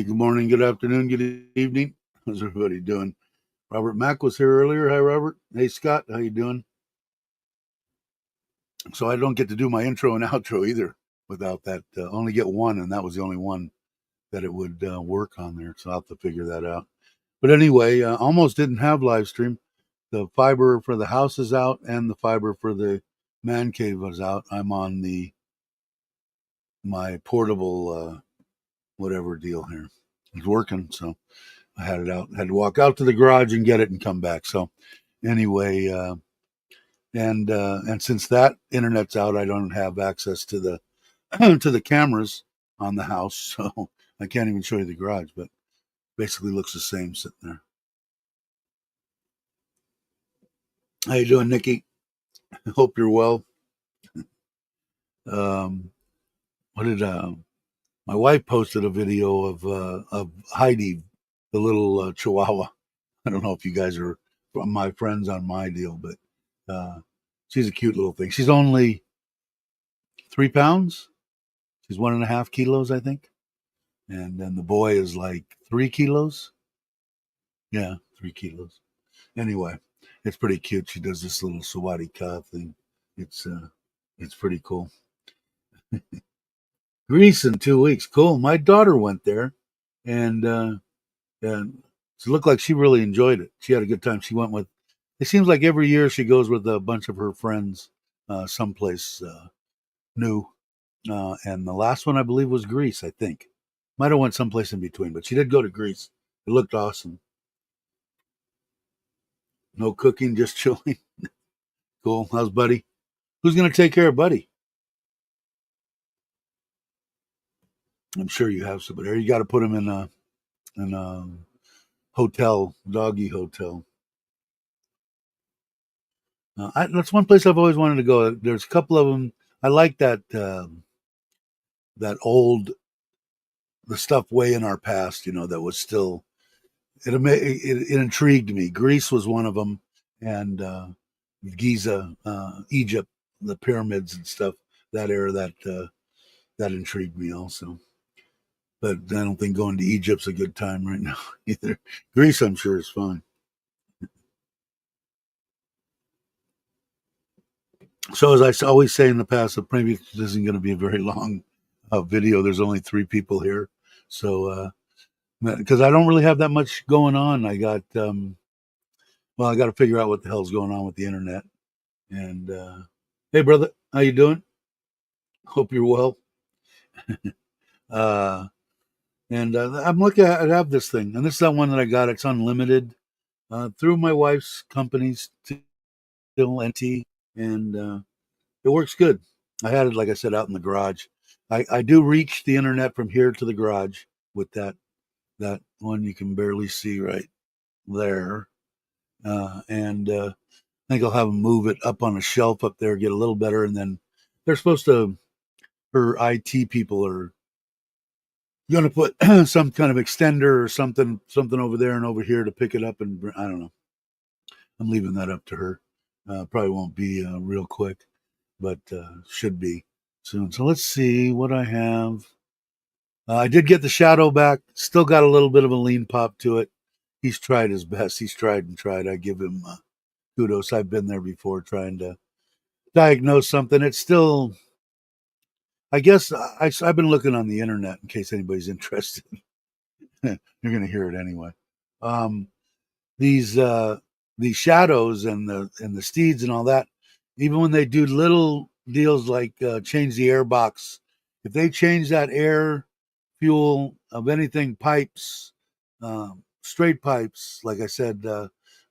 Hey, good morning, good afternoon, good evening. How's everybody doing? Robert Mack was here earlier. Hi, Robert. Hey, Scott. How you doing? So I don't get to do my intro and outro either without that. Only get one, and that was the only one that it would work on there. So I'll have to figure that out. But anyway, almost didn't have live stream. The fiber for the house is out, and the fiber for the man cave was out. I'm on my portable whatever deal here. It's working, so I had it out. Had to walk out to the garage and get it and come back. So anyway, and since that internet's out, I don't have access to the to the cameras on the house, so I can't even show you the garage. But basically, looks the same sitting there. How you doing, Nikki? Hope you're well. Um, what did my wife posted a video of Heidi, the little Chihuahua. I don't know if you guys are my friends on my deal, but she's a cute little thing. She's only 3 pounds. She's 1.5 kilos, I think. And then the boy is like 3 kilos. Yeah, 3 kilos. Anyway, it's pretty cute. She does this little Sawadee-ka thing. It's pretty cool. Greece in 2 weeks. Cool. My daughter went there, and it looked like she really enjoyed it. She had a good time. She went with. It seems like every year she goes with a bunch of her friends, someplace new. And the last one I believe was Greece. I think might have went someplace in between, but she did go to Greece. It looked awesome. No cooking, just chilling. Cool. How's Buddy? Who's gonna take care of Buddy? I'm sure you have somebody. Or you got to put him in a hotel, doggy hotel. That's one place I've always wanted to go. There's a couple of them. I like that old the stuff way in our past. That was still it intrigued me. Greece was one of them, and Giza, Egypt, the pyramids and stuff. That era that intrigued me also. But I don't think going to Egypt's a good time right now either. Greece, I'm sure, is fine. So as I always say in the past, maybe this isn't going to be a very long video. There's only 3 people here, so because I don't really have that much going on. I got I got to figure out what the hell's going on with the internet. And hey, brother, how you doing? Hope you're well. uh, and I'm looking at I have this thing, and this is that one that I got. It's unlimited through my wife's company's still NT, and it works good. I had it, like I said, out in the garage. I do reach the internet from here to the garage with that one you can barely see right there. And I think I'll have them move it up on a shelf up there, get a little better, and then they're supposed to. Her IT people are going to put some kind of extender or something over there and over here to pick it up, and I don't know. I'm leaving that up to her. Probably won't be real quick, but should be soon. So let's see what I have. I did get the shadow back. Still got a little bit of a lean pop to it. He's tried his best. He's tried and tried. I give him kudos. I've been there before trying to diagnose something. It's still, I guess, I've been looking on the internet in case anybody's interested. You're going to hear it anyway. Um, these shadows and the steeds and all that, even when they do little deals like change the air box, if they change that air fuel of anything pipes, straight pipes, like I said,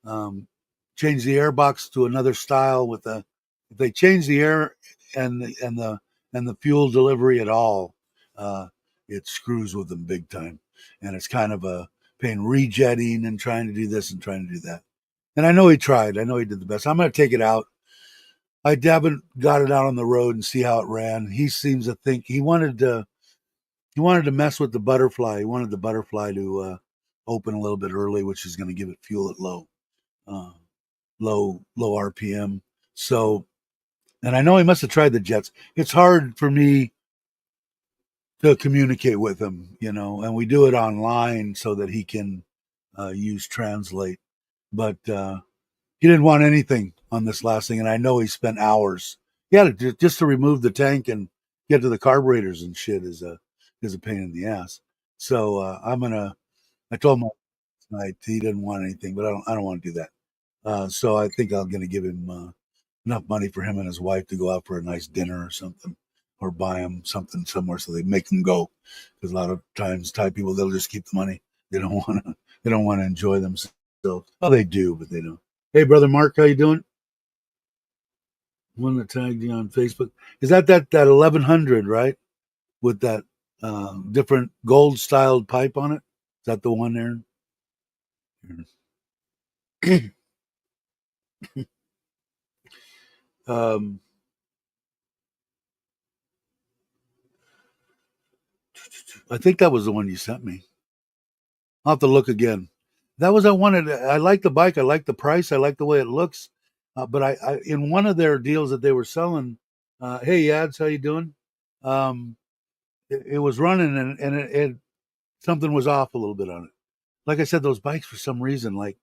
um, change the air box to another style with a. If they change the air and the fuel delivery at all, uh, it screws with them big time, and it's kind of a pain rejetting and trying to do this and trying to do that. And I know he tried. I know he did the best. I'm going to take it out. I haven't got it out on the road and see how it ran. He seems to think he wanted to mess with the butterfly. He wanted the butterfly to open a little bit early, which is going to give it fuel at uh, low RPM. So, and I know he must have tried the jets. It's hard for me to communicate with him, and we do it online so that he can use Translate. But he didn't want anything on this last thing, and I know he spent hours. He had to just to remove the tank and get to the carburetors and shit is a pain in the ass. So I told him last night he didn't want anything, but I don't want to do that. So I think I'm going to give him enough money for him and his wife to go out for a nice dinner or something, or buy him something somewhere so they make him go. Because a lot of times Thai people, they'll just keep the money. They don't want to. They don't want to enjoy themselves. Oh, they do, but they don't. Hey, brother Mark, how you doing? One that tagged you on Facebook. Is that 1100, right? With that different gold styled pipe on it. Is that the one there? um, I think that was the one you sent me. I'll have to look again. That was I wanted. I like the bike. I like the price. I like the way it looks. But I in one of their deals that they were selling. Hey, Yads, how you doing? Um, it was running and it something was off a little bit on it. Like I said, those bikes for some reason, like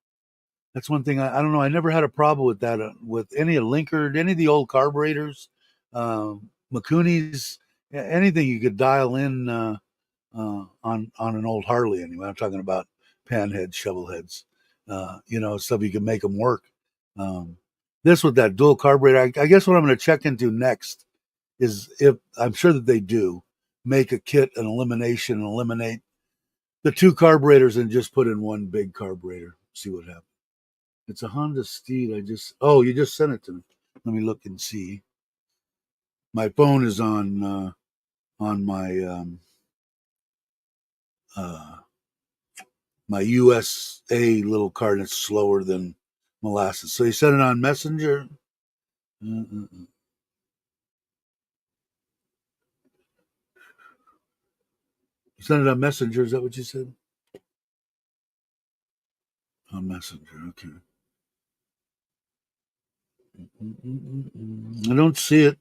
that's one thing I don't know. I never had a problem with that with any of Linkard, any of the old carburetors, Mikuni's, anything you could dial in. On an old Harley anyway. I'm talking about panheads, shovel heads, stuff you can make them work. Um, this with that dual carburetor, I guess what I'm going to check into next is if I'm sure that they do make a kit, an elimination, and eliminate the two carburetors and just put in one big carburetor. See what happens. It's a Honda Steed. You just sent it to me. Let me look and see. My phone is on uh, my USA little card, and it's slower than molasses. So you sent it on Messenger. You sent it on Messenger. Is that what you said? On Messenger. Okay. I don't see it.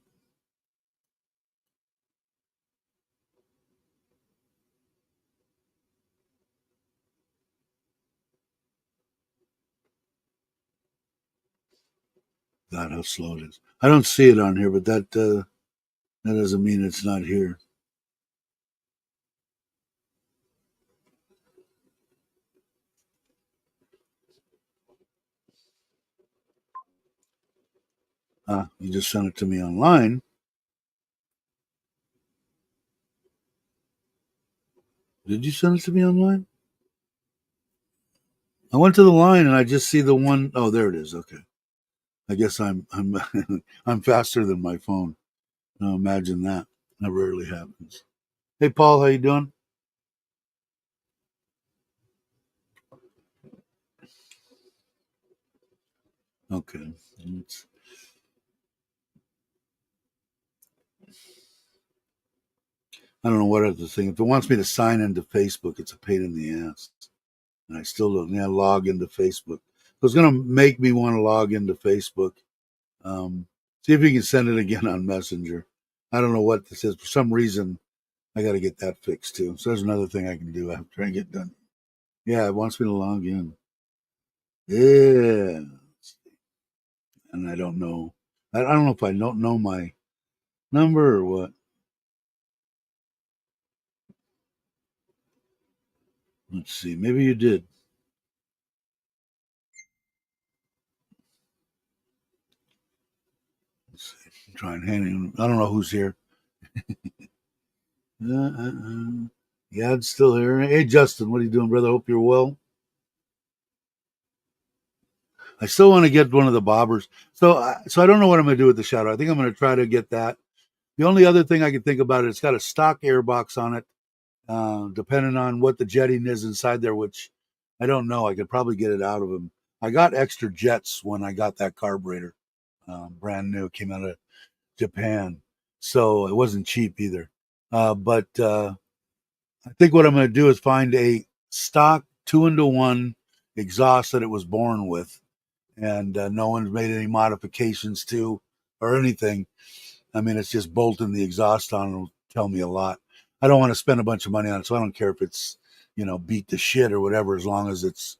God, how slow it is. I don't see it on here, but that doesn't mean it's not here. You just sent it to me online. Did you send it to me online? I went to the line and I just see the one oh there it is. Okay. I guess I'm I'm faster than my phone. Now imagine that. That rarely happens. Hey Paul, how you doing? Okay. I don't know what other thing. If it wants me to sign into Facebook, it's a pain in the ass. And I still don't log into Facebook. So it's going to make me want to log into Facebook. See if you can send it again on Messenger. I don't know what this is. For some reason, I got to get that fixed too. So there's another thing I can do after I get done. Yeah, it wants me to log in. Yeah. And I don't know. I don't know if I don't know my number or what. Let's see. Maybe you did. Let's see. Try and hand it. I don't know who's here. Yeah, it's still here. Hey, Justin, what are you doing, brother? Hope you're well. I still want to get one of the bobbers. So I don't know what I'm going to do with the Shadow. I think I'm going to try to get that. The only other thing I can think about is it's got a stock airbox on it, depending on what the jetting is inside there, which I don't know. I could probably get it out of them. I got extra jets when I got that carburetor, brand new, came out of Japan, so it wasn't cheap either. But I think what I'm going to do is find a stock 2-into-1 exhaust that it was born with, and no one's made any modifications to or anything. I mean, it's just bolting the exhaust on. It'll tell me a lot. I don't want to spend a bunch of money on it, so I don't care if it's, beat to shit or whatever, as long as it's,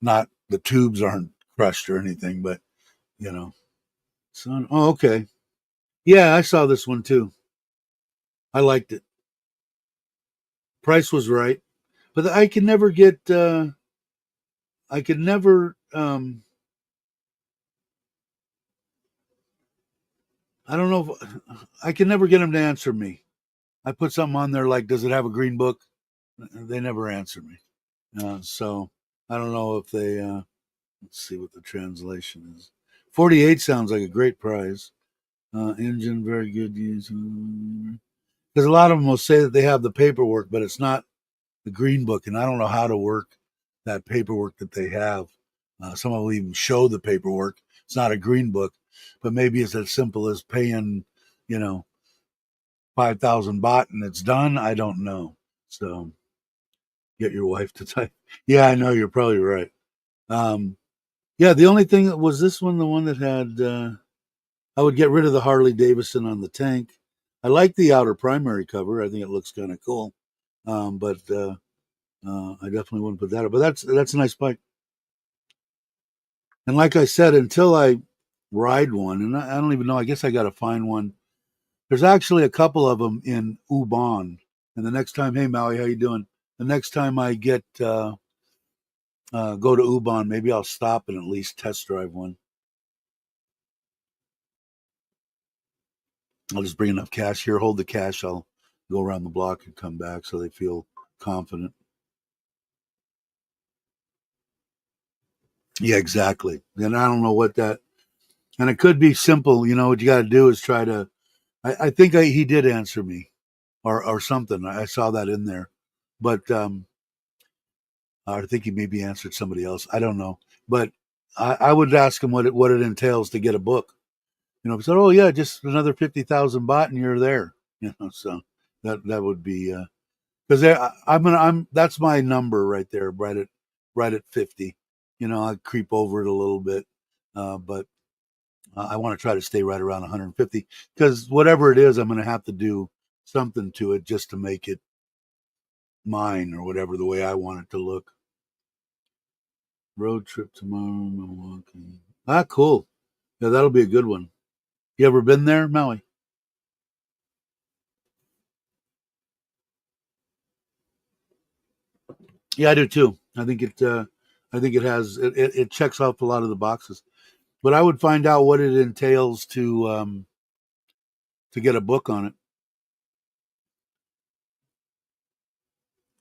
not, the tubes aren't crushed or anything. But you know, so, oh, okay, yeah, I saw this one too. I liked it. Price was right, but I can never get. I could never. I don't know. If, I can never get them to answer me. I put something on there like, "Does it have a green book?" They never answer me. So I don't know if they. Let's see what the translation is. 48 sounds like a great prize. Engine very good use. Because a lot of them will say that they have the paperwork, but it's not the green book, and I don't know how to work that paperwork that they have. Some will even show the paperwork. It's not a green book, but maybe it's as simple as paying, you know, 5,000 baht and it's done. I don't know. So get your wife to type. Yeah, I know, you're probably right. Um, yeah, the only thing that was this one, the one that had, I would get rid of the Harley Davidson on the tank. I like the outer primary cover. I think it looks kind of cool. But I definitely wouldn't put that up. But that's a nice bike. And like I said, until I ride one, and I don't even know. I guess I got to find one. There's actually a couple of them in Ubon. And the next time, hey Maui, how you doing? The next time I get go to Ubon, maybe I'll stop and at least test drive one. I'll just bring enough cash here, hold the cash. I'll go around the block and come back so they feel confident. Yeah, exactly. And I don't know what that. And it could be simple. What you got to do is try to. I think he did answer me, or something. I saw that in there, but I think he maybe answered somebody else. I don't know, but I would ask him what it entails to get a book. He said, "Oh yeah, just another 50,000 baht and you're there." So that would be because I'm that's my number right there, right at 50. I creep over it a little bit, but I want to try to stay right around 150 because whatever it is, I'm going to have to do something to it just to make it mine or whatever the way I want it to look. Road trip tomorrow, Milwaukee. Ah, cool. Yeah, that'll be a good one. You ever been there, Maui? Yeah, I do too. I think it has it checks off a lot of the boxes. But I would find out what it entails to get a book on it.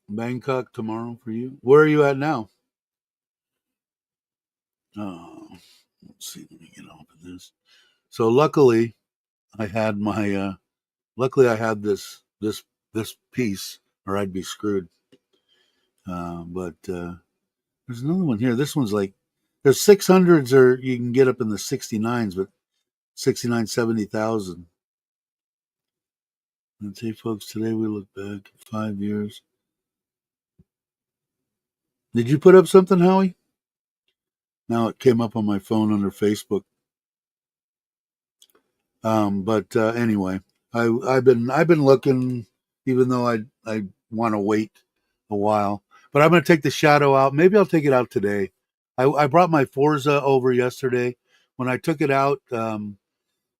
Bangkok tomorrow for you. Where are you at now? Oh, let's see. Let me get open this. So luckily I had this piece, or I'd be screwed. But there's another one here. This one's like there's 600s, or you can get up in the 69s, but 69, 70,000. And say, folks, today we look back 5 years. Did you put up something, Howie? Now it came up on my phone under Facebook. But anyway, I've been looking, even though I want to wait a while. But I'm going to take the shadow out. Maybe I'll take it out today. I brought my Forza over yesterday. When I took it out, I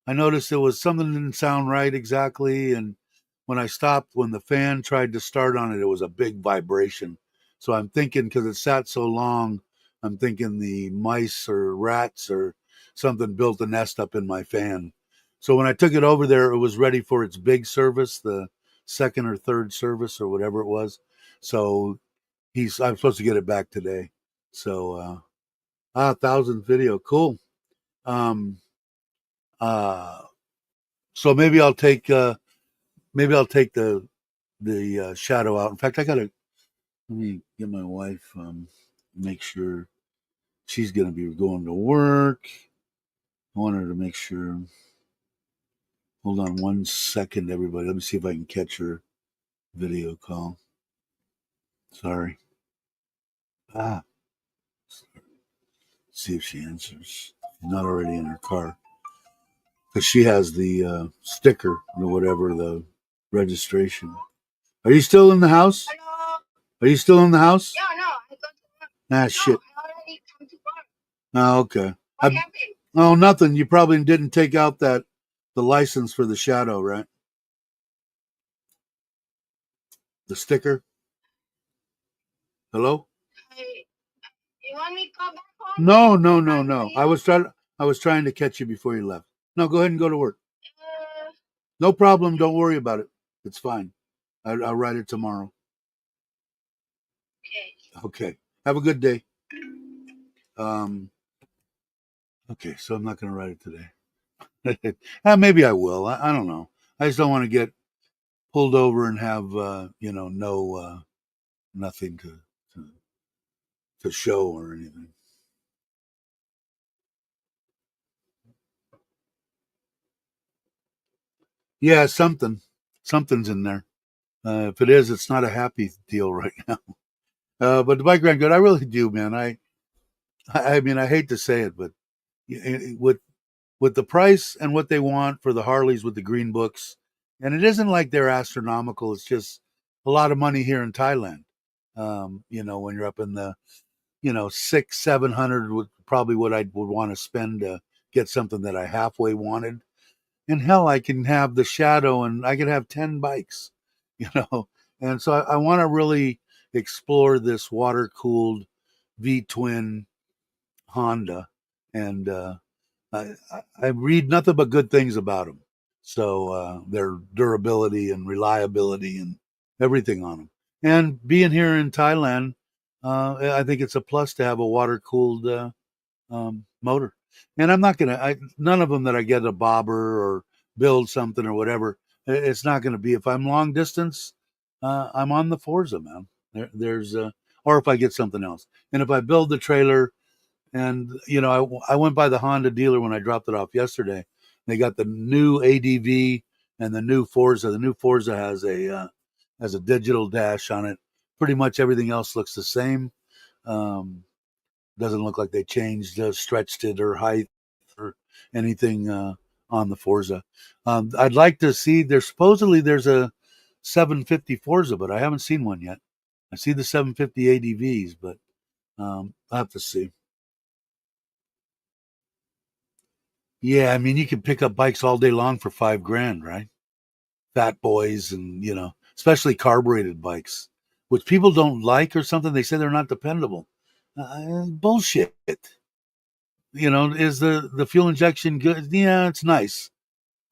noticed it was something didn't sound right exactly, and when I stopped, when the fan tried to start on it, it was a big vibration. So I'm thinking, because it sat so long, I'm thinking the mice or rats or something built a nest up in my fan. So when I took it over there, it was ready for its big service, the second or third service or whatever it was. So I'm supposed to get it back today. So 1,000 video, cool. Um, uh, so maybe I'll take the shadow out. In fact, let me get my wife, make sure she's going to be going to work. I want her to make sure. Hold on 1 second, everybody. Let me see if I can catch her video call. Sorry. Ah, see if she answers. She's not already in her car because she has the sticker or whatever, the registration. Are you still in the house? Are you still in the house? Ah, shit. Oh, okay. Oh, nothing. You probably didn't take out the license for the shadow, right? The sticker. Hello? No, no, no, no. I was trying to catch you before you left. No, go ahead and go to work. No problem. Don't worry about it. It's fine. I'll write it tomorrow. Okay. Have a good day. Um. Okay, so I'm not going to write it today. Maybe I will. I don't know. I just don't want to get pulled over and have no nothing to to show or anything. Yeah, something's in there. If it is, it's not a happy deal right now. But the bike ran good. I really do, man. I mean, I hate to say it, but with the price and what they want for the Harleys with the green books, and it isn't like they're astronomical. It's just a lot of money here in Thailand. When you're up in the six, 700 would probably what I would want to spend to get something that I halfway wanted. And hell, I can have the shadow, and I could have 10 bikes, you know. And so I want to really explore this water cooled V twin Honda, and I read nothing but good things about them. So their durability and reliability and everything on them. And being here in Thailand, I think it's a plus to have a water cooled motor. And I'm not gonna. None of them that I get a bobber or build something or whatever. It's not going to be if I'm long distance. I'm on the Forza, man. Or if I get something else, and if I build the trailer, and I went by the Honda dealer when I dropped it off yesterday. They got the new ADV and the new Forza. The new Forza has a digital dash on it. Pretty much everything else looks the same. Um, doesn't look like they changed, stretched it or height or anything on the Forza. I'd like to see. There's a 750 Forza, but I haven't seen one yet. I see the 750 ADVs, but I have to see. Yeah, I mean, you can pick up bikes all day long for 5 grand, right? Fat boys, and especially carbureted bikes, which people don't like or something. They say they're not dependable. Bullshit. Is the fuel injection good? Yeah, it's nice,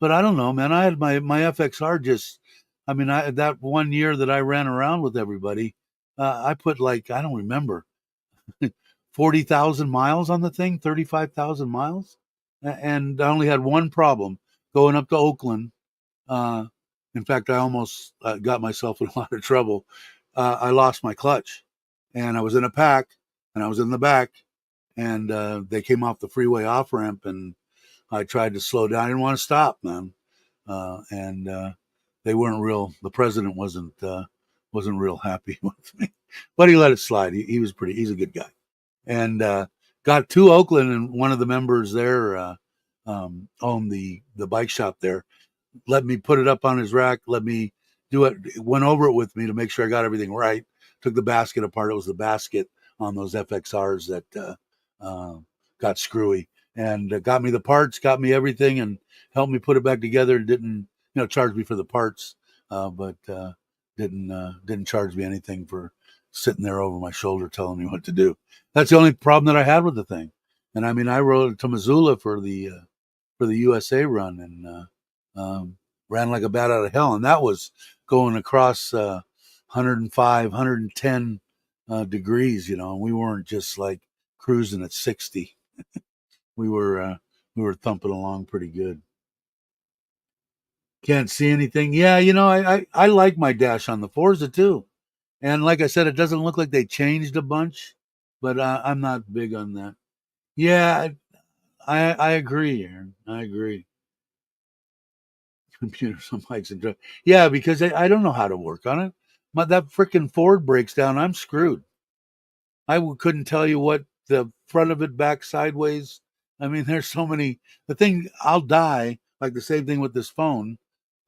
but I don't know, man. I had my FXR just. I mean, that one year that I ran around with everybody, I put like I don't remember 40,000 miles on the thing, 35,000 miles, and I only had one problem going up to Oakland. Uh, in fact, I almost got myself in a lot of trouble. I lost my clutch, and I was in a pack, and I was in the back, and they came off the freeway off ramp, and I tried to slow down. I didn't want to stop, man, and they weren't real. The president wasn't real happy with me, but he let it slide. He was pretty. He's a good guy, and got to Oakland, and one of the members there owned the bike shop there, let me put it up on his rack, let me do it, went over it with me to make sure I got everything right. Took the basket apart. It was the basket on those FXRs that got screwy, and got me the parts, got me everything, and helped me put it back together. Didn't charge me for the parts, but didn't charge me anything for sitting there over my shoulder telling me what to do. That's the only problem that I had with the thing. And I mean, I rode it to Missoula for the USA run, and ran like a bat out of hell. And that was going across 105, 110 degrees, and we weren't just like cruising at 60. We were thumping along pretty good. Can't see anything. Yeah, I like my dash on the Forza too. And like I said, it doesn't look like they changed a bunch, but I'm not big on that. Yeah, I agree, Aaron. I agree. Computers on bikes and drugs. Yeah, because I don't know how to work on it. That freaking Ford breaks down, I'm screwed. Couldn't tell you what the front of it, back, sideways. I mean, there's so many. The thing, I'll die. Like the same thing with this phone.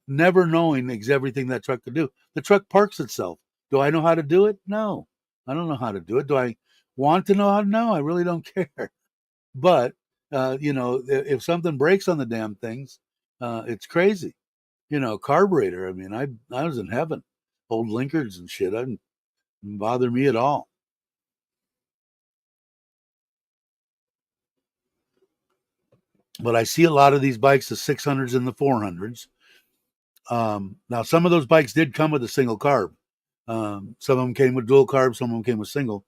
never knowing everything that truck could do. The truck parks itself. Do I know how to do it? No, I don't know how to do it. Do I want to know how to know? I really don't care. But if something breaks on the damn things, it's crazy. Carburetor. I mean, I was in heaven. Old Linkards and shit. I didn't bother me at all. But I see a lot of these bikes, the 600s and the 400s. Now, some of those bikes did come with a single carb. Some of them came with dual carb, some of them came with single.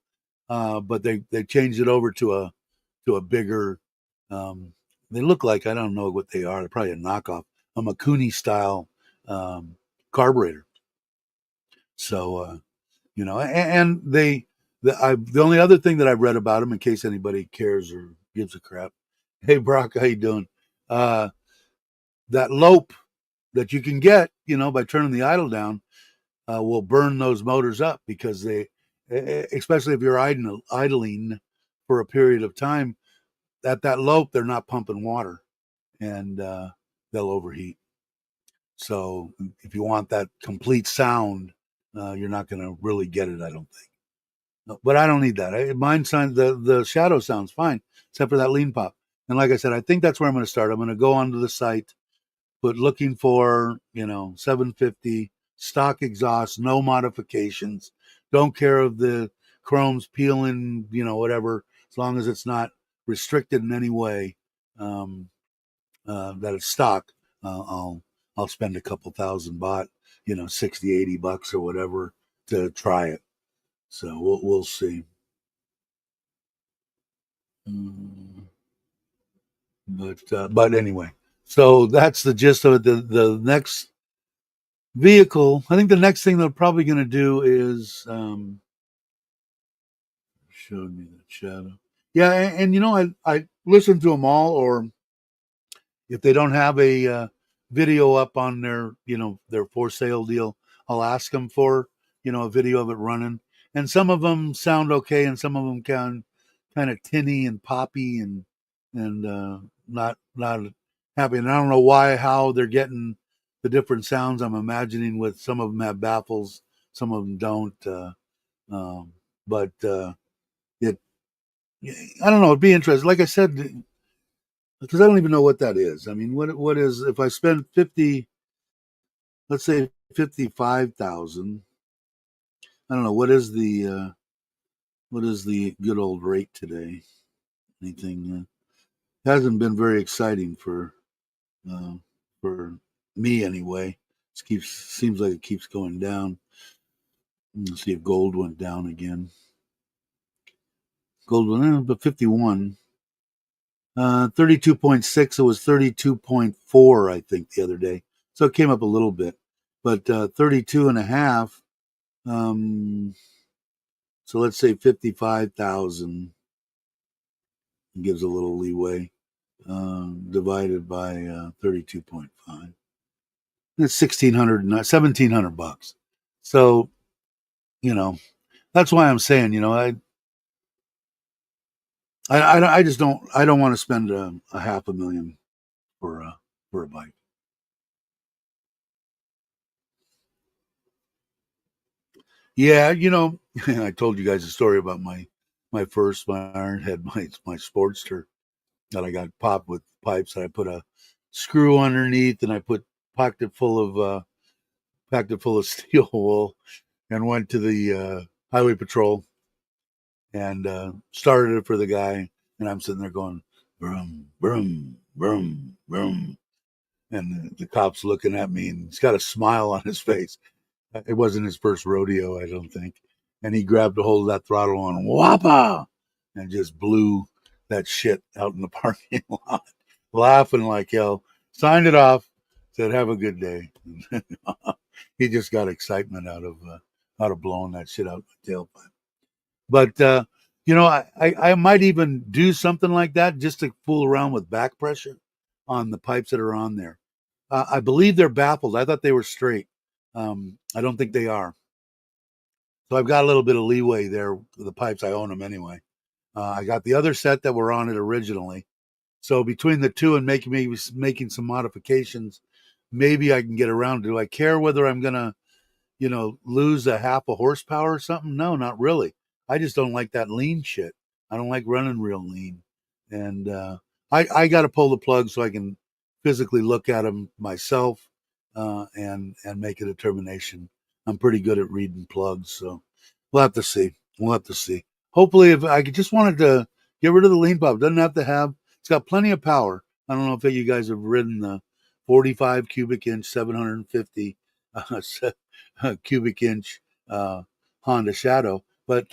But they changed it over to a bigger. Um, they look like, I don't know what they are. They're probably a knockoff, a Makuni style carburetor. So and the only other thing that I've read about them, in case anybody cares or gives a crap. Hey Brock, how you doing? Uh, that lope that you can get, by turning the idle down, will burn those motors up because especially if you're idling for a period of time, at that lope they're not pumping water, and they'll overheat. So if you want that complete sound, you're not going to really get it, I don't think. No, but I don't need that. Mine sounds, the shadow sounds fine, except for that lean pop. And like I said, I think that's where I'm going to start. I'm going to go onto the site, but looking for 750 stock exhaust, no modifications. Don't care if the chrome's peeling, whatever, as long as it's not restricted in any way. That it's stock. I'll spend a couple thousand baht, 60-80 bucks or whatever to try it. So we'll see. But anyway, so that's the gist of it. The next vehicle, I think the next thing they're probably going to do is showed me the shadow. Yeah, and I listen to them all, or if they don't have a video up on their for sale deal, I'll ask them for a video of it running. And some of them sound okay, and some of them kind of tinny and poppy and not happy. And I don't know how they're getting the different sounds. I'm imagining with some of them have baffles, some of them don't. But it, I don't know. It'd be interesting. Like I said, because I don't even know what that is. I mean, what is, if I spend 50, let's say 55,000? I don't know, what is the good old rate today? Anything hasn't been very exciting uh, for me anyway. It seems like it keeps going down. Let's see if gold went down again. Gold went down, but 51. 32.6. It was 32.4, I think, the other day. So it came up a little bit. But 32 and a half. So let's say 55,000 gives a little leeway. Divided by 32.5. It's 1,600, 1,700 bucks. So, that's why I'm saying, I just I don't want to spend a half a million for a bike. Yeah, I told you guys a story about my Ironhead, my Sportster that I got popped with pipes. And I put a screw underneath, and I packed it full of steel wool, and went to the highway patrol and started it for the guy. And I'm sitting there going, brum, brum, brum, brum. And the cop's looking at me, and he's got a smile on his face. It wasn't his first rodeo, I don't think. And he grabbed a hold of that throttle and whoppa, and just blew that shit out in the parking lot, laughing like hell. Signed it off, said, "Have a good day." He just got excitement out of blowing that shit out my tailpipe. But I might even do something like that just to fool around with back pressure on the pipes that are on there. I believe they're baffled. I thought they were straight. I don't think they are. So I've got a little bit of leeway there with the pipes. I own them anyway. I got the other set that were on it originally. So between the two and making some modifications, maybe I can get around. Do I care whether I'm gonna, lose a half a horsepower or something? No, not really. I just don't like that lean shit. I don't like running real lean, and I got to pull the plug so I can physically look at them myself and make a determination. I'm pretty good at reading plugs, so we'll have to see. We'll have to see. Hopefully, if I just wanted to get rid of the lean pump, doesn't have to have. It's got plenty of power. I don't know if you guys have ridden the 45 cubic inch, 750 cubic inch Honda Shadow, but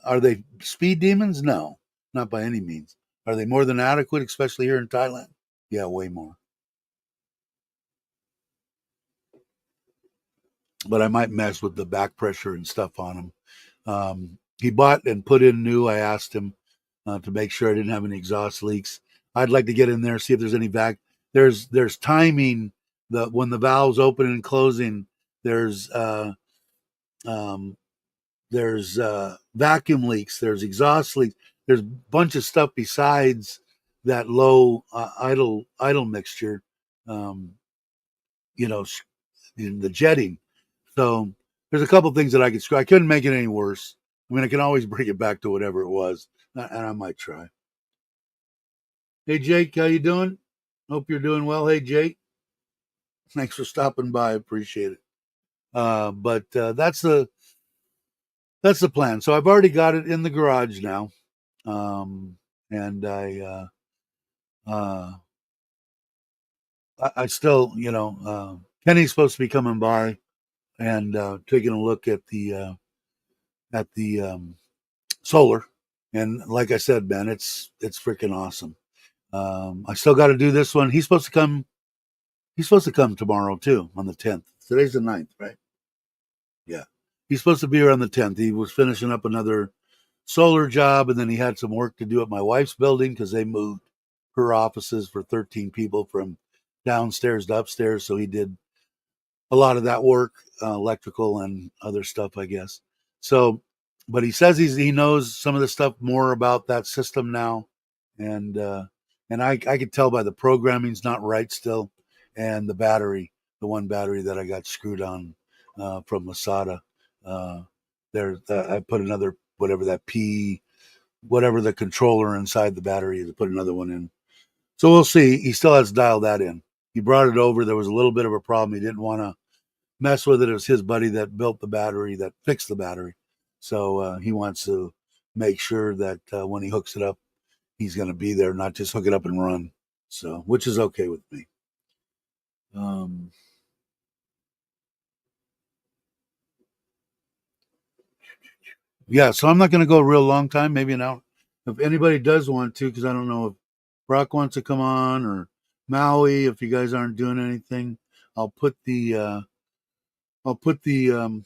are they speed demons? No, not by any means. Are they more than adequate, especially here in Thailand? Yeah, way more. But I might mess with the back pressure and stuff on him. He bought and put in new. I asked him to make sure I didn't have any exhaust leaks. I'd like to get in there, see if there's any vac. There's timing. When the valves open and closing, there's um, vacuum leaks, there's exhaust leaks, there's a bunch of stuff besides that low idle mixture, um, you know, in the jetting. So there's a couple things that I could screw. I couldn't make it any worse. I mean, I can always bring it back to whatever it was, and I might try. Hey Jake, how you doing? Hope you're doing well. Hey Jake, thanks for stopping by. I appreciate it. But that's the plan. So I've already got it in the garage now. And uh, I still, Kenny's supposed to be coming by and taking a look at the solar. And like I said, man, it's freaking awesome. I still got to do this one. He's supposed to come. He's supposed to come tomorrow too, on the 10th. Today's the 9th, right? Yeah. He's supposed to be here on the 10th. He was finishing up another solar job, and then he had some work to do at my wife's building because they moved her offices for 13 people from downstairs to upstairs. So he did a lot of that work, electrical and other stuff, I guess. So, but he says he knows some of the stuff more about that system now, and I could tell by the programming's not right still, and the battery, the one battery that I got screwed on from Masada. Uh, I put another whatever that P whatever the controller inside the battery to put another one in. So we'll see. He still has to dial that in. He brought it over. There was a little bit of a problem. He didn't want to mess with it. It was his buddy that built the battery, that fixed the battery. So he wants to make sure that when he hooks it up, he's going to be there, not just hook it up and run. So, which is okay with me. Um, yeah, so I'm not going to go a real long time, maybe an hour. If anybody does want to, because I don't know if Brock wants to come on or Maui, if you guys aren't doing anything, I'll put the uh, I'll put the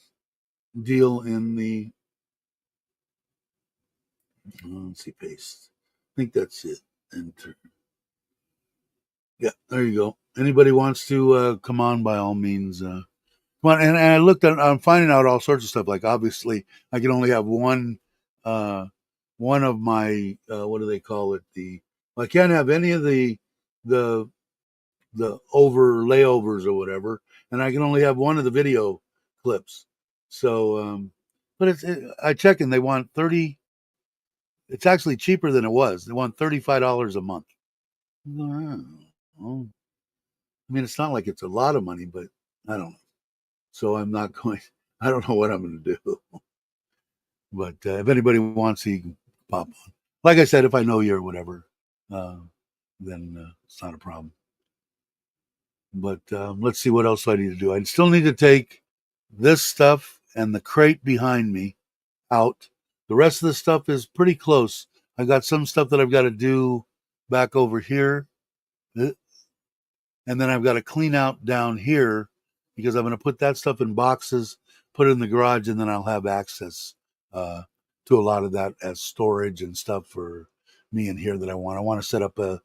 deal in the let's see, paste. I think that's it. Enter. Yeah, there you go. Anybody wants to come on, by all means. Come on, and I looked at. I'm finding out all sorts of stuff. Like obviously, I can only have uh, one of my what do they call it? I can't have any of the over layovers or whatever, and I can only have one of the video clips. So, but I check and they want 30. It's actually cheaper than it was. They want $35 a month. Oh, I mean, it's not like it's a lot of money, but I don't know. So I'm not going. I don't know what I'm going to do. But if anybody wants, you can pop on. Like I said, if I know you or whatever, uh, then it's not a problem. But let's see what else I need to do. I still need to take this stuff and the crate behind me out. The rest of the stuff is pretty close. I got some stuff that I've got to do back over here. And then I've got to clean out down here because I'm going to put that stuff in boxes, put it in the garage, and then I'll have access uh, to a lot of that as storage and stuff for me in here that I want. I want to set up a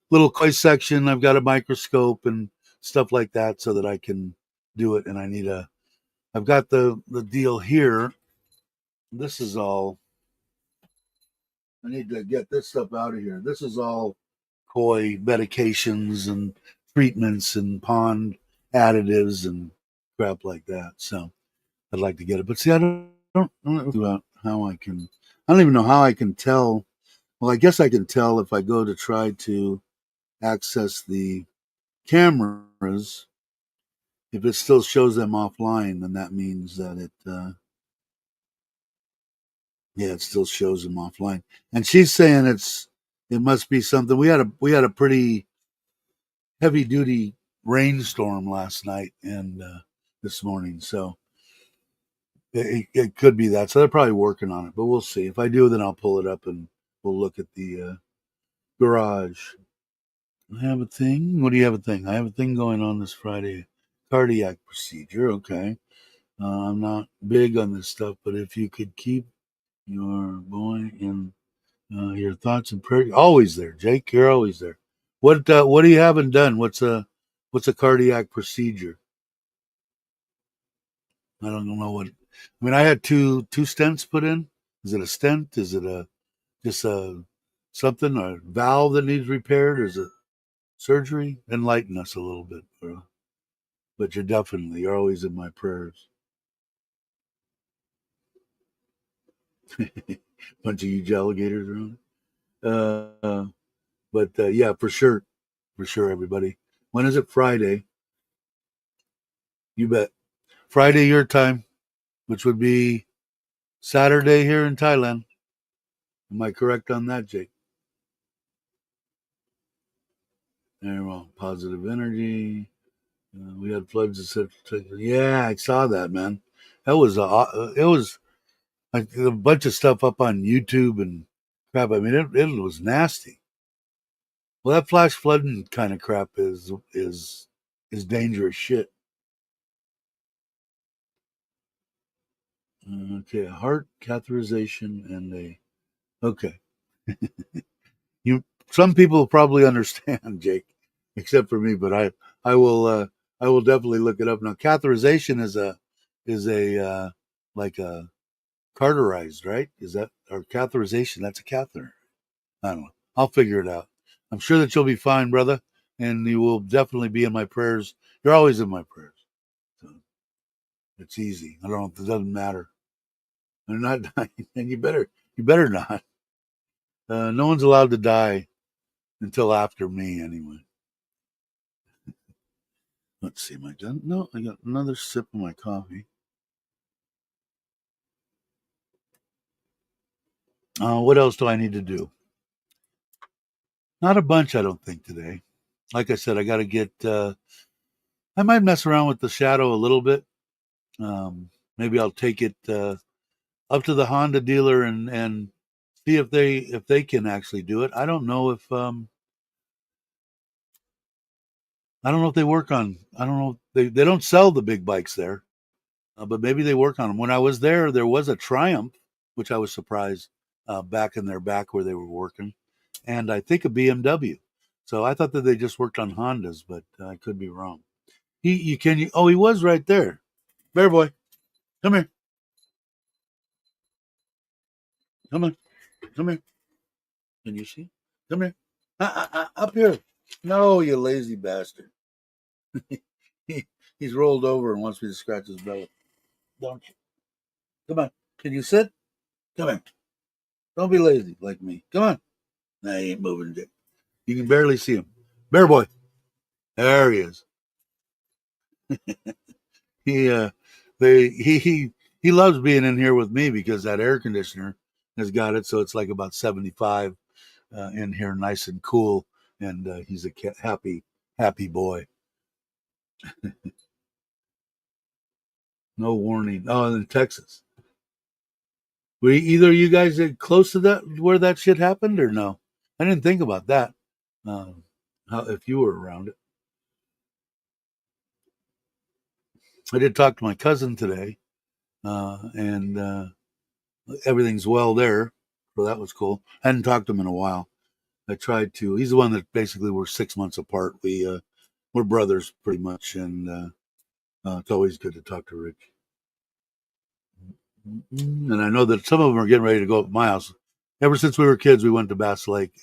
little koi section. I've got a microscope and stuff like that so that I can do it. And I've got the deal here. This is all, I need to get this stuff out of here. This is all koi medications and treatments and pond additives and crap like that. So I'd like to get it, but see, I don't know about how I can. I don't even know how I can tell. Well, I guess I can tell if I go to try to access the cameras. If it still shows them offline, then that means that yeah, it still shows them offline. And she's saying it must be something. We had a pretty heavy duty rainstorm last night and this morning, so it could be that. So they're probably working on it, but we'll see. If I do, then I'll pull it up and we'll look at the garage. I have a thing. What do you have a thing? I have a thing going on this Friday. Cardiac procedure. Okay. I'm not big on this stuff, but if you could keep your boy in your thoughts and prayers, always there, Jake. You're always there. What do you haven't done? What's a cardiac procedure? I don't know what. I mean, I had two stents put in. Is it a stent? Is it a just a something a valve that needs repaired? Or is it surgery? Enlighten us a little bit, bro. But you're always in my prayers. Bunch of huge alligators around. But yeah, for sure, everybody. When is it? Friday. You bet. Friday your time, which would be Saturday here in Thailand. Am I correct on that, Jake? Very well. Positive energy. We had floods, etc. Yeah, I saw that, man. That was it was like a bunch of stuff up on YouTube and crap. I mean, it was nasty. Well, that flash flooding kind of crap is dangerous shit. Okay, a heart catheterization and a okay. You some people probably understand, Jake, except for me, but I will I will definitely look it up now. Catheterization is a like a carterized, right? Is that or catheterization? That's a catheter. I don't know. I'll figure it out. I'm sure that you'll be fine, brother, and you will definitely be in my prayers. You're always in my prayers. So it's easy. I don't know. It doesn't matter. I'm not dying, and you better not. No one's allowed to die until after me, anyway. Let's see. Am I done? No, I got another sip of my coffee. What else do I need to do? Not a bunch, I don't think today. Like I said, I got to get. I might mess around with the shadow a little bit. Maybe I'll take it up to the Honda dealer and see if they can actually do it. I don't know if they work on. I don't know. They don't sell the big bikes there, but maybe they work on them. When I was there was a Triumph, which I was surprised back in their back where they were working, and I think a BMW. So I thought that they just worked on Hondas, but I could be wrong. Oh, he was right there. Bear boy, come here, come on, come here. Can you see? Come here, up here. No, you lazy bastard. He's rolled over and wants me to scratch his belly. Don't you? Come on. Can you sit? Come here. Don't be lazy like me. Come on. Nah, he ain't moving, Dick. You can barely see him. Bear boy. There he is. He he loves being in here with me because that air conditioner has got it so it's like about 75 in here, nice and cool, and he's a happy boy. No warning. Oh, in Texas. Were either of you guys close to that where that shit happened or no? I didn't think about that. How if you were around it? I did talk to my cousin today, and everything's well there, so that was cool. I hadn't talked to him in a while. I tried to. He's the one that basically we're 6 months apart. We're brothers pretty much, and it's always good to talk to Rich. And I know that some of them are getting ready to go up at my house. Ever since we were kids, we went to Bass Lake.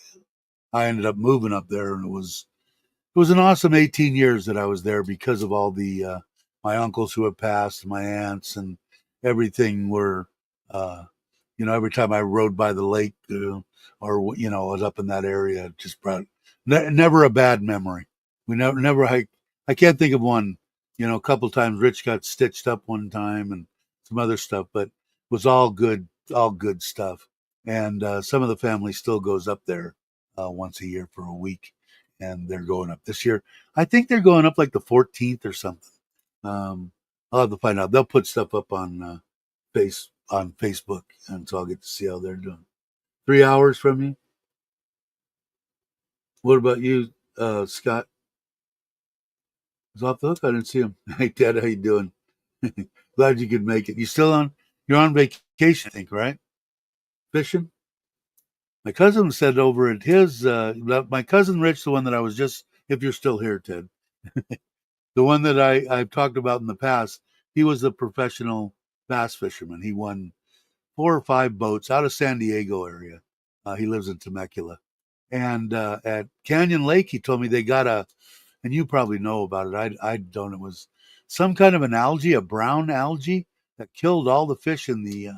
I ended up moving up there, and it was it was an awesome 18 years that I was there because of all the my uncles who had passed, my aunts, and everything were, uh, every time I rode by the lake or was up in that area, it just brought never a bad memory. We never I can't think of one. A couple times Rich got stitched up one time and some other stuff, but it was all good stuff. And some of the family still goes up there once a year for a week, and they're going up this year. I think they're going up like the 14th or something. Um, I'll have to find out. They'll put stuff up on Facebook, and so I'll get to see how they're doing. 3 hours from you. What about you, Scott? Was off the hook. I didn't see him. Hey, Ted, how you doing? Glad you could make it. You still on? You're on vacation, I think, right? Fishing. My cousin said over at his. My cousin Rich, the one that I was just. If you're still here, Ted, the one that I've talked about in the past. He was a professional bass fisherman. He won 4 or 5 boats out of San Diego area. He lives in Temecula. And at Canyon Lake, he told me they got and you probably know about it. I don't. It was some kind of an algae, a brown algae that killed all the fish in the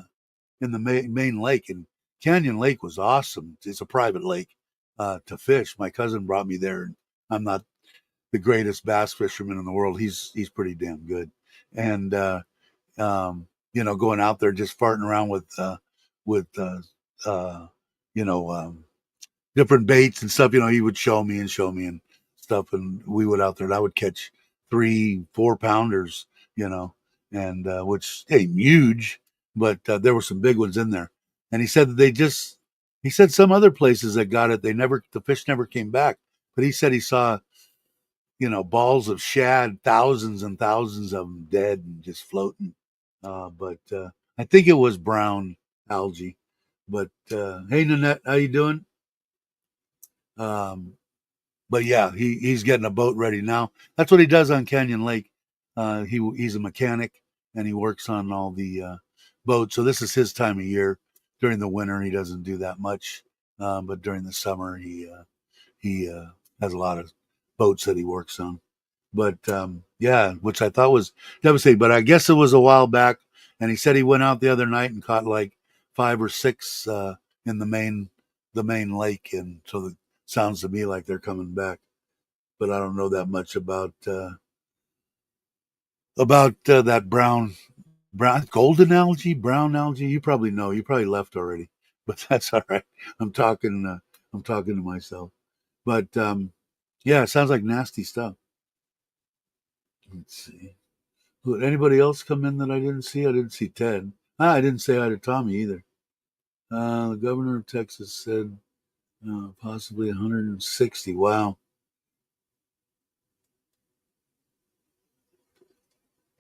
main lake. And Canyon Lake was awesome. It's a private lake to fish. My cousin brought me there. And I'm not the greatest bass fisherman in the world. He's pretty damn good. And going out there just farting around with uh, you know, different baits and stuff. He would show me and stuff, and we would out there. And I would catch 3, 4 pounders, and which ain't huge, but there were some big ones in there. And he said that he said some other places that got it, the fish never came back. But he said he saw, balls of shad, thousands and thousands of them dead and just floating. But I think it was brown algae. But hey, Nanette, how you doing? Um, but yeah, he's getting a boat ready now. That's what he does on Canyon Lake. He's a mechanic and he works on all the boats. So this is his time of year. During the winter, he doesn't do that much, but during the summer, he has a lot of boats that he works on. But yeah, which I thought was devastating. But I guess it was a while back, and he said he went out the other night and caught like 5 or 6 in the main lake, and so it sounds to me like they're coming back. But I don't know that much about that brown golden algae, brown algae. You probably know. You probably left already, but that's all right. I'm talking. I'm talking to myself. But yeah, it sounds like nasty stuff. Let's see. Did anybody else come in that I didn't see? I didn't see Ted. I didn't say hi to Tommy either. The governor of Texas said possibly 160. Wow.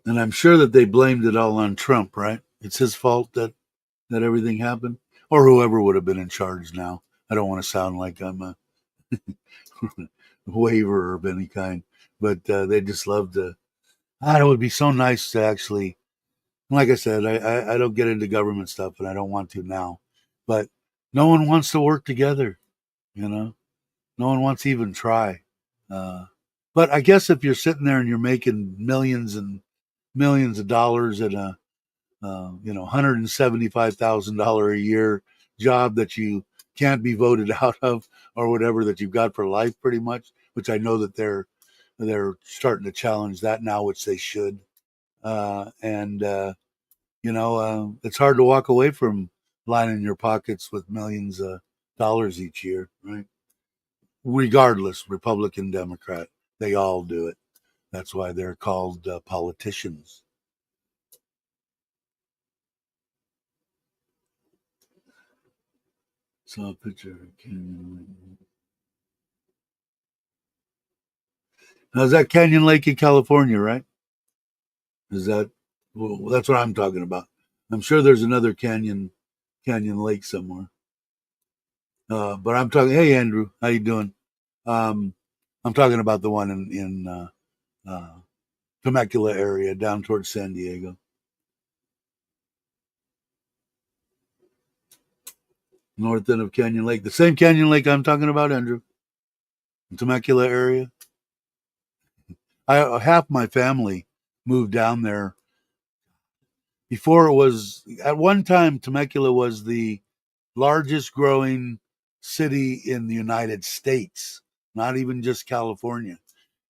And I'm sure that they blamed it all on Trump, right? It's his fault that everything happened, or whoever would have been in charge now. I don't want to sound like I'm a waiver of any kind, but they just love to. It would be so nice to actually, like I said, I don't get into government stuff, and I don't want to now. But no one wants to work together, you know. No one wants to even try. Uh, but I guess if you're sitting there and you're making millions and millions of dollars at a $175,000 a year job that you can't be voted out of or whatever that you've got for life, pretty much. Which I know that they're starting to challenge that now, which they should. And it's hard to walk away from lining your pockets with millions of dollars each year, right? Regardless, Republican, Democrat, they all do it. That's why they're called politicians. Saw a picture of Canyon Lake. Now, is that Canyon Lake in California, right? Is that well, that's what I'm talking about. I'm sure there's another Canyon Lake somewhere. But I'm talking. Hey, Andrew, how you doing? Um, I'm talking about the one in uh, Temecula area down towards San Diego, north end of Canyon Lake. The same Canyon Lake I'm talking about, Andrew, in Temecula area. half my family moved down there. Before it was, at one time, Temecula was the largest growing city in the United States, not even just California.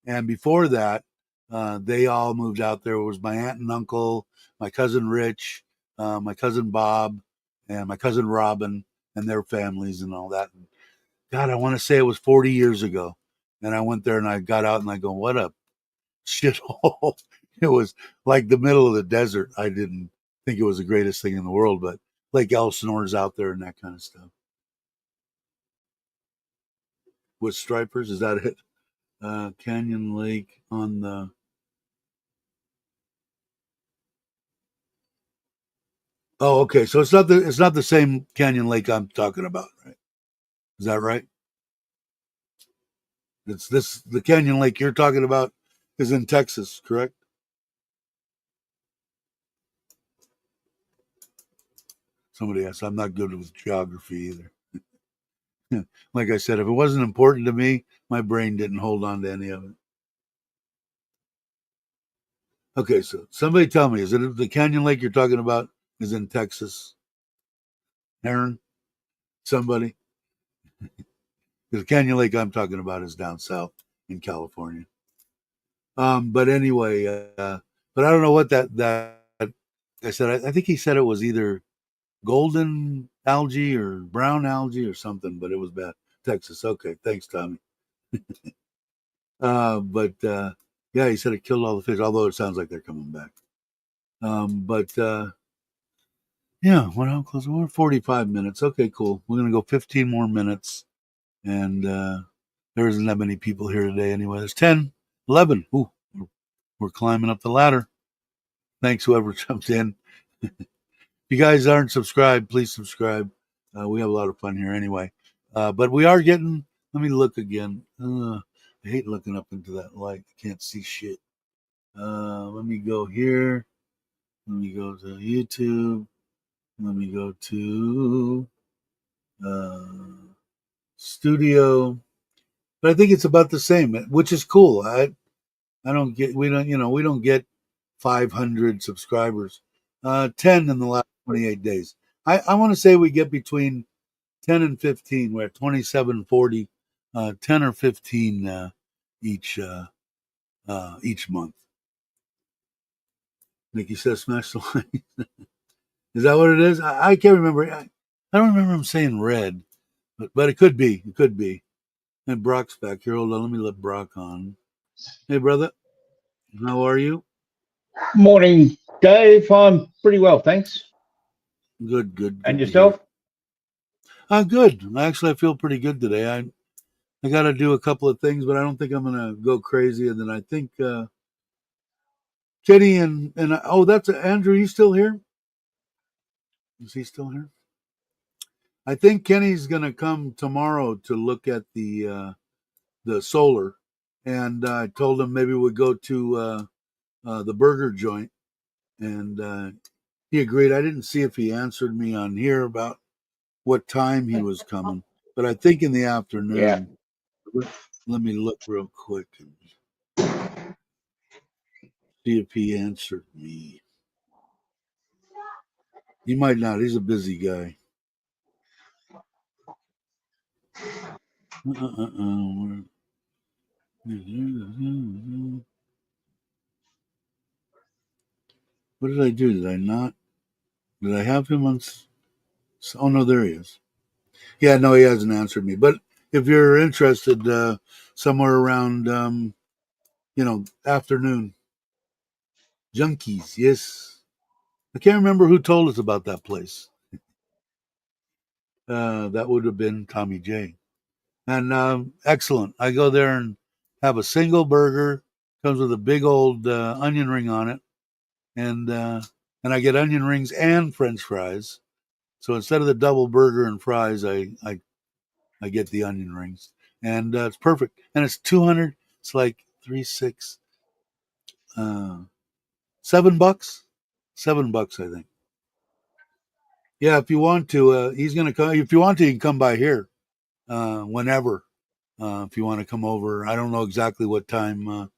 And before that, they all moved out there. It was my aunt and uncle, my cousin Rich, my cousin Bob, and my cousin Robin, and their families and all that. God, I want to say it was 40 years ago. And I went there and I got out and I go, what a shithole. It was like the middle of the desert. I didn't think it was the greatest thing in the world, but Lake Elsinore's out there and that kind of stuff. With stripers, is that it? Canyon Lake on the. Oh, okay. So it's not the same Canyon Lake I'm talking about, right? Is that right? It's this the Canyon Lake you're talking about is in Texas, correct? Somebody asked. I'm not good with geography either. Like I said, if it wasn't important to me, my brain didn't hold on to any of it. Okay, so somebody tell me, is it the Canyon Lake you're talking about is in Texas? Aaron? Somebody? The Canyon Lake I'm talking about is down south in California. But anyway, but I don't know what that I said. I think he said it was either golden algae or brown algae or something, but it was bad. Texas. Okay, thanks, Tommy. But yeah, he said it killed all the fish. Although it sounds like they're coming back. But yeah, how close? We're 45 minutes. Okay, cool. We're gonna go 15 more minutes, and there isn't that many people here today anyway. There's 10, 11. Ooh, we're climbing up the ladder. Thanks, whoever jumped in. If you guys aren't subscribed, please subscribe. We have a lot of fun here anyway. But we are getting. Let me look again. I hate looking up into that light. I can't see shit. Let me go here. Let me go to YouTube. Let me go to studio. But I think it's about the same, which is cool. I don't get we don't get 500 subscribers. 10 in the last 28 days. I want to say we get between 10 and 15. We're at 2740, 10 or 15 each each month. Nikki says smash the line. Is that what it is? I can't remember. I don't remember him saying red, but it could be. It could be. And Brock's back here. Hold on, let me let Brock on. Hey, brother, how are you? Morning, Dave. I'm pretty well, thanks. Good, good, And good to hear. yourself? Good. Actually, I feel pretty good today. I got to do a couple of things, but I don't think I'm gonna go crazy. And then I think Kenny and oh, that's Andrew. You still here? Is he still here? I think Kenny's gonna come tomorrow to look at the solar, and I told him maybe we'd go to the burger joint, and he agreed. I didn't see if he answered me on here about what time he was coming, but I think in the Yeah. afternoon. Let me look real quick and see if he answered me. He might not. He's a busy guy. What did I do? Did I not? Did I have him on? Oh no, there he is. Yeah, no, he hasn't answered me. But if you're interested, somewhere around, afternoon, Junkies. Yes, I can't remember who told us about that place. That would have been Tommy J. And excellent. I go there and have a single burger. Comes with a big old onion ring on it, and I get onion rings and French fries. So instead of the double burger and fries, I get the onion rings, and it's perfect. And it's 200. It's like 3, 6, uh, $7. $7, I think. Yeah, if you want to, he's gonna come. If you want to, you can come by here whenever. If you want to come over, I don't know exactly what time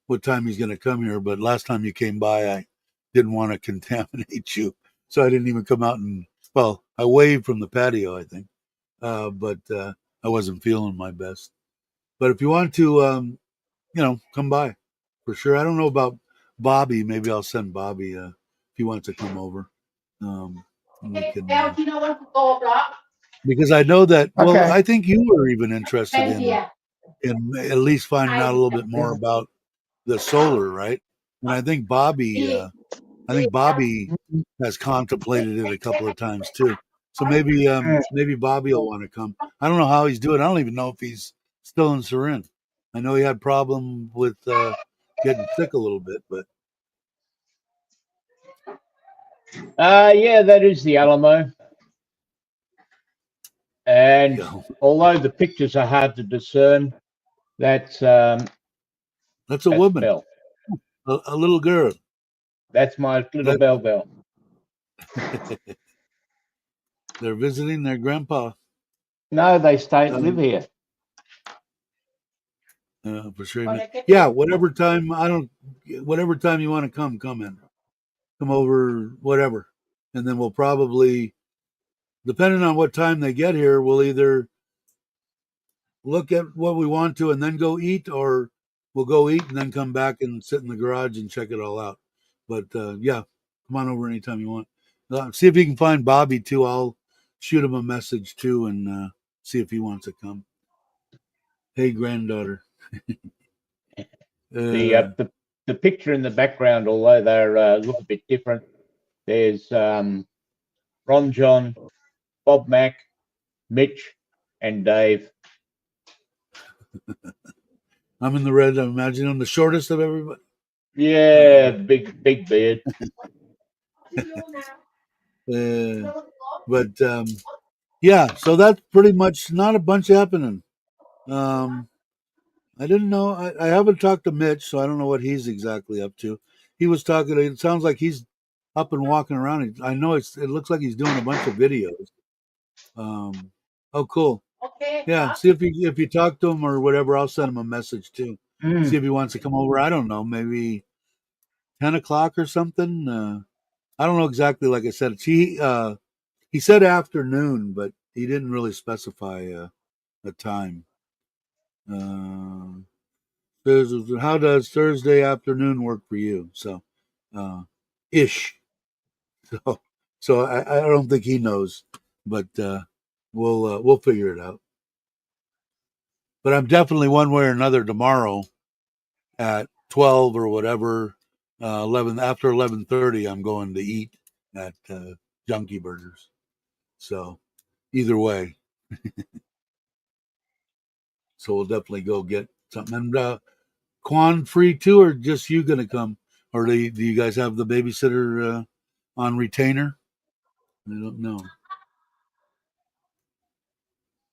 what time he's going to come here, but last time you came by, I didn't want to contaminate you, so I didn't even come out and well, I waved from the patio, I think, but I wasn't feeling my best. But if you want to, come by for sure. I don't know about Bobby. Maybe I'll send Bobby if he wants to come over. We can because I know that. Well, Okay. I think you were even interested in at least finding out a little bit more about the solar, right? And I think Bobby has contemplated it a couple of times too. So maybe Bobby will want to come. I don't know how he's doing. I don't even know if he's still in Surin. I know he had problem with getting sick a little bit, but Yeah, that is the Alamo. And although the pictures are hard to discern, that's that's a woman, Belle. a little girl. That's my little That Belle. they're visiting their grandpa. No, they live here. For sure. Yeah, whatever time whatever time you want to come in, come over, whatever, and then we'll probably, depending on what time they get here, we'll either look at what we want to and then go eat, or we'll go eat and then come back and sit in the garage and check it all out. But yeah, come on over anytime you want. See if you can find Bobby too. I'll shoot him a message too and see if he wants to come. Hey, granddaughter. The picture in the background, although they look a bit different, there's Ron John, Bob Mack, Mitch, and Dave. I'm in the red. I imagine I'm the shortest of everybody. Yeah, big beard. But yeah, so that's pretty much not a bunch happening. I didn't know. I haven't talked to Mitch, so I don't know what he's exactly up to. He was talking. It sounds like he's up and walking around. I know it looks like he's doing a bunch of videos. Oh, cool. Yeah. See if you talk to him or whatever. I'll send him a message too. See if he wants to come over. I don't know. Maybe 10 o'clock or something. I don't know exactly. Like I said, he said afternoon, but he didn't really specify a time. How does Thursday afternoon work for you? So, ish. So I don't think he knows, but we'll figure it out. But I'm definitely one way or another tomorrow at 12 or whatever, 11 after 11:30. I'm going to eat at Junkie Burgers. So either way, so we'll definitely go get something. And Quan free too, or just you gonna come? Or do you guys have the babysitter on retainer? I don't know.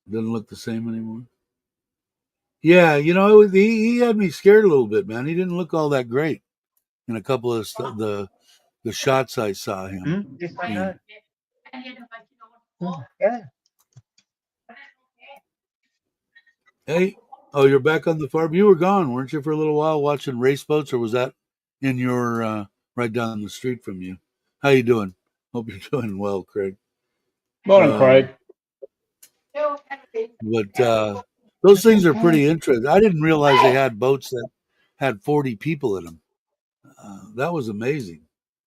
Doesn't look the same anymore. Yeah, he had me scared a little bit, man. He didn't look all that great in a couple of the shots I saw him in. Yeah. Hey, oh, you're back on the farm. You were gone, weren't you, for a little while watching race boats, or was that in your right down the street from you? How you doing? Hope you're doing well, Craig. Morning, Craig. But those things are pretty interesting. I didn't realize they had boats that had 40 people in them. That was amazing.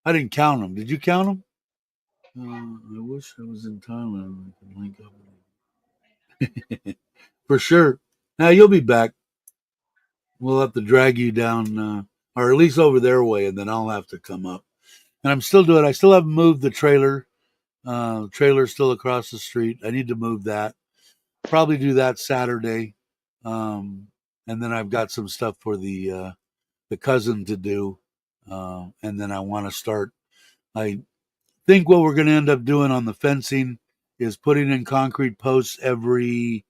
I didn't count them. Did you count them? I wish I was in Thailand. I can link up for sure. Now you'll be back. We'll have to drag you down, or at least over their way, and then I'll have to come up. And I'm still doing. I still haven't moved the trailer. Trailer's still across the street. I need to move that. Probably do that Saturday. And then I've got some stuff for the cousin to do. And then I want to start. I think what we're going to end up doing on the fencing is putting in concrete posts every.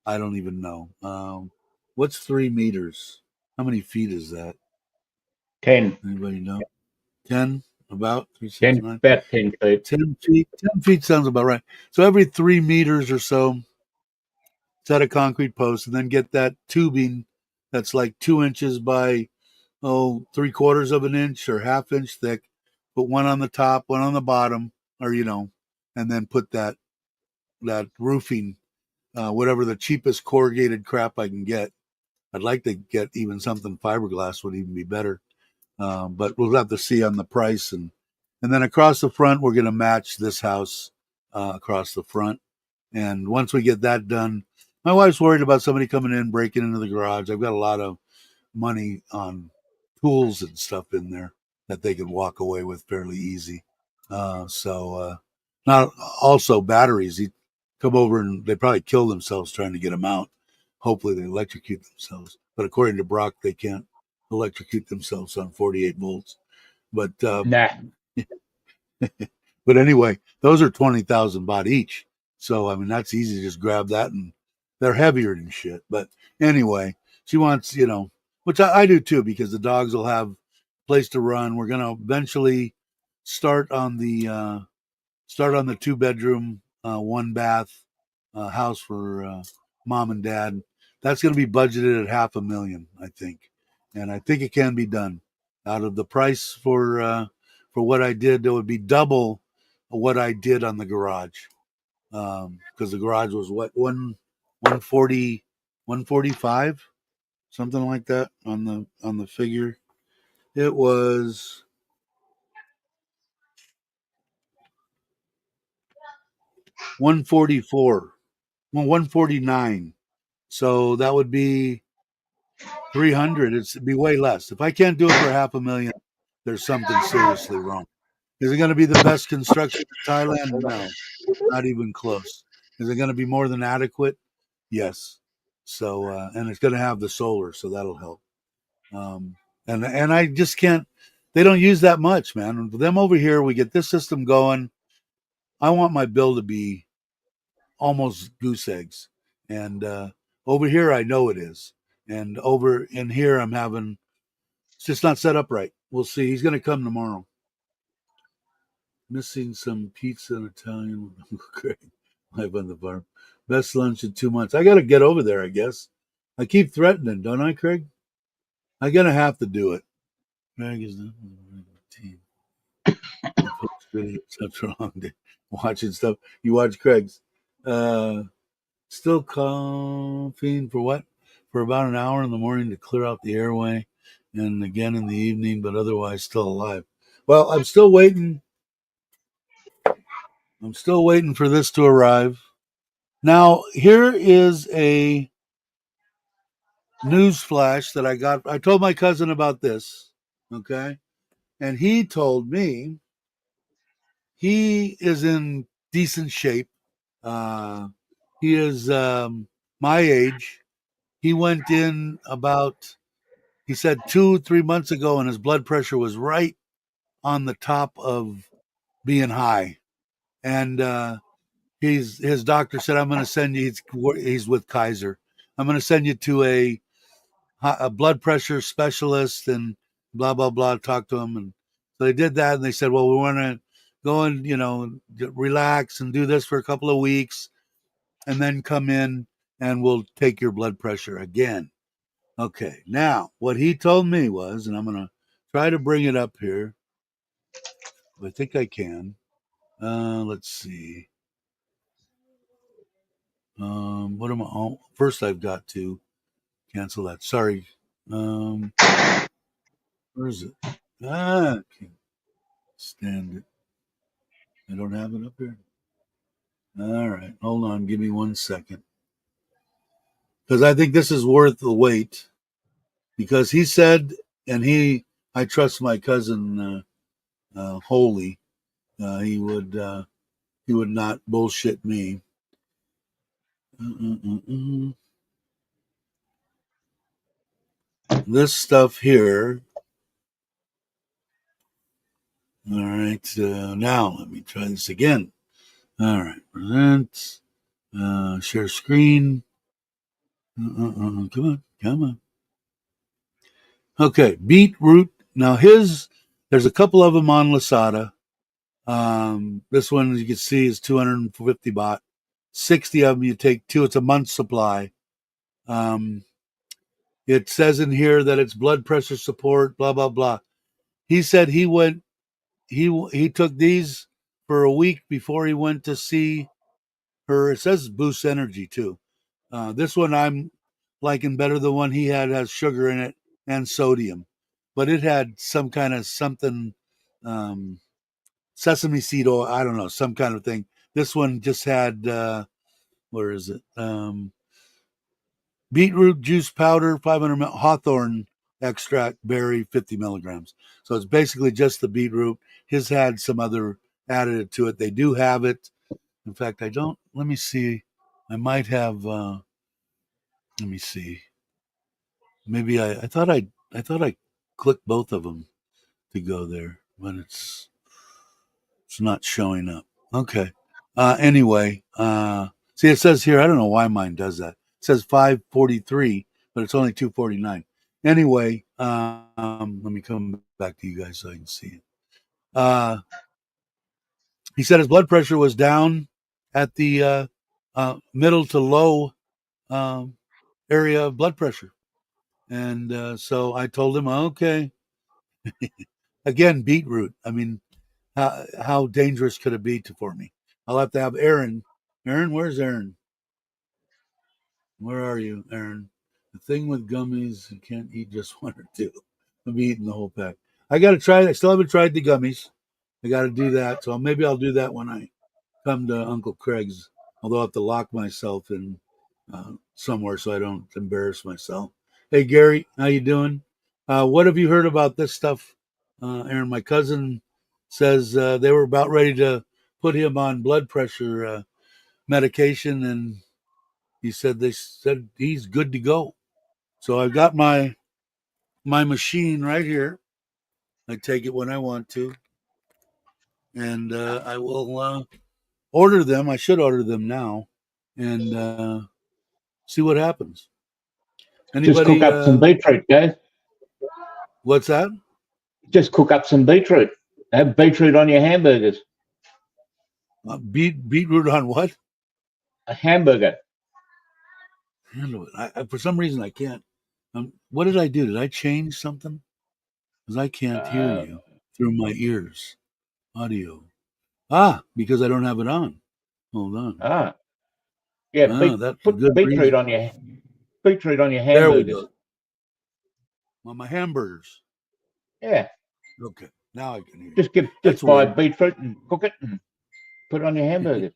I don't even know. What's 3 meters? How many feet is that? 10. Anybody know? 10, about 3, 6, 10, 9. about 10 feet. 10 feet. 10 feet sounds about right. So every 3 meters or so, set a concrete post, and then get that tubing that's like 2 inches by 3/4 of an inch or half inch thick. Put one on the top, one on the bottom, or and then put that roofing, whatever the cheapest corrugated crap I can get. I'd like to get even something fiberglass would even be better, but we'll have to see on the price. And then across the front, we're going to match this house across the front. And once we get that done, my wife's worried about somebody coming in breaking into the garage. I've got a lot of money on tools and stuff in there that they could walk away with fairly easy. Not also batteries. He come over and they probably kill themselves trying to get them out. Hopefully they electrocute themselves. But according to Brock, they can't electrocute themselves on 48 volts. But Nah. but anyway, those are 20,000 baht each. So I mean that's easy to just grab that, and they're heavier than shit. But anyway, she wants which I do too, because the dogs will have a place to run. We're gonna eventually start on the 2-bedroom, 1 bath house for mom and dad. That's going to be budgeted at $500,000, I think, and I think it can be done. Out of the price for what I did, it would be double what I did on the garage, because the garage was what 140, 145, something like that on the figure. It was 144, well 149. So that would be 300. It'd be way less. If I can't do it for $500,000, there's something seriously wrong. Is it going to be the best construction in Thailand? No, not even close. Is it going to be more than adequate? Yes. So, and it's going to have the solar, so that'll help. And I just can't. They don't use that much, man. For them over here, we get this system going. I want my bill to be almost goose eggs, and over here, I know it is. And over in here, I'm having it's just not set up right. We'll see. He's going to come tomorrow. Missing some pizza and Italian. Great. Live on the farm. Best lunch in 2 months. I got to get over there, I guess. I keep threatening, don't I, Craig? I'm going to have to do it. Craig is not team. I post videos after a long day watching stuff. You watch Craig's. Still coughing for what? For about an hour in the morning to clear out the airway, and again in the evening, but otherwise still alive. Well, I'm still waiting. I'm still waiting for this to arrive. Now, here is a news flash that I got. I told my cousin about this, okay? And he told me he is in decent shape. Uh, he is my age. He went in about, he said 2-3 months ago, and his blood pressure was right on the top of being high. And his doctor said, I'm going to send you, he's with Kaiser. I'm going to send you to a blood pressure specialist and blah, blah, blah, talk to him. And so they did that. And they said, well, we want to go and, relax and do this for a couple of weeks and then come in and we'll take your blood pressure again. Okay. Now, what he told me was, and I'm going to try to bring it up here. I think I can. Let's see. What am I? Oh, first, I've got to cancel that. Sorry. Where is it? I can't stand it. I don't have it up here. All right, hold on. Give me 1 second, because I think this is worth the wait. Because he said, and I trust my cousin wholly. He would not bullshit me. This stuff here. All right, now let me try this again. All right, present, share screen. Come on, come on. Okay, beetroot. Now there's a couple of them on Lasada. This one, as you can see, is 250 baht. 60 of them you take two. It's a month's supply. It says in here that it's blood pressure support, blah blah blah. He said he took these for a week before he went to see her. It says boosts energy too. This one I'm liking better. The one he had has sugar in it and sodium, but it had some kind of something, sesame seed oil. I don't know, some kind of thing. This one just had where is it? Beetroot juice powder, 500 ml, hawthorn extract, berry, 50 milligrams. So it's basically just the beetroot. His had some other added to it. They do have it. In fact, I don't. Let me see. I might have. Let me see. Maybe I thought I clicked both of them to go there, but it's not showing up. Okay. Anyway, see, it says here. I don't know why mine does that. It says 543, but it's only 249. Anyway, let me come back to you guys so I can see it. He said his blood pressure was down at the middle to low um, area of blood pressure. And so I told him, okay, again, beetroot. I mean, how dangerous could it be for me? I'll have to have Aaron. Aaron, where's Aaron? Where are you, Aaron? The thing with gummies, you can't eat just one or two. I'll be eating the whole pack. I got to try it. I still haven't tried the gummies. I got to do that. So maybe I'll do that when I come to Uncle Craig's. Although I have to lock myself in somewhere so I don't embarrass myself. Hey Gary, how you doing? What have you heard about this stuff, Aaron? My cousin says they were about ready to put him on blood pressure medication, and they said he's good to go. So I've got my machine right here. I take it when I want to, and I will order them. I should order them now, and see what happens. Just cook Anybody? up some beetroot, guys. What's that? Just cook up some beetroot. Have beetroot on your hamburgers. Beetroot on what? A hamburger. Handle it. For some reason I can't. What did I do? Did I change something? Because I can't hear Uh, you through my ears. Audio. Because I don't have it on. Hold on. ah, yeah. That's a Put good reason. beetroot on your There we hamburgers. go. On my hamburgers. Yeah. Okay. Now I can hear you. Just That's buy weird. beetroot and cook it and put it on your hamburgers.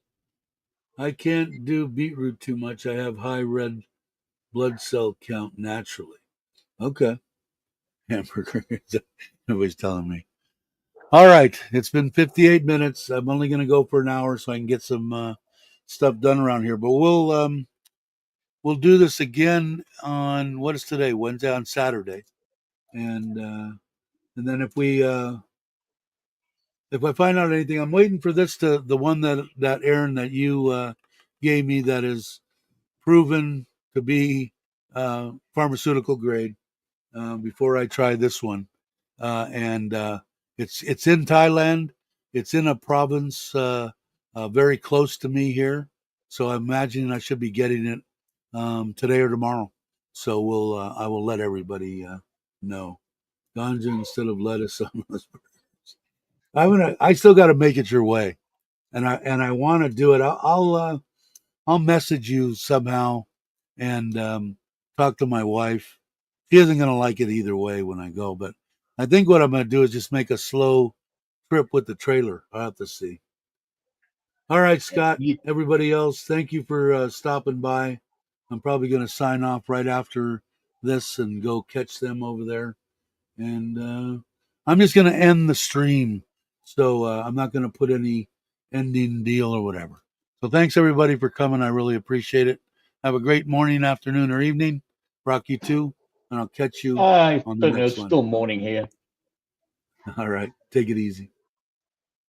I can't do beetroot too much. I have high red blood cell count naturally. Okay. Hamburger. Nobody's telling me. All right. It's been 58 minutes. I'm only going to go for an hour so I can get some stuff done around here. But we'll do this again on what is today? Wednesday, on Saturday. And then if I find out anything, I'm waiting for the one that Aaron that you gave me that is proven to be pharmaceutical grade before I try this one. And it's in Thailand. It's in a province very close to me here. So I'm imagining I should be getting it today or tomorrow. So I will let everybody know. Ganja instead of lettuce on those burgers. I still got to make it your way, and I want to do it. I'll message you somehow and talk to my wife. She isn't going to like it either way when I go, but I think what I'm going to do is just make a slow trip with the trailer. I'll have to see. All right, Scott. You, Everybody else, thank you for stopping by. I'm probably going to sign off right after this and go catch them over there. And I'm just going to end the stream. So I'm not going to put any ending deal or whatever. So thanks everybody for coming. I really appreciate it. Have a great morning, afternoon, or evening. Rock you too. And I'll catch you on the next it's one. still morning here. All right. Take it easy.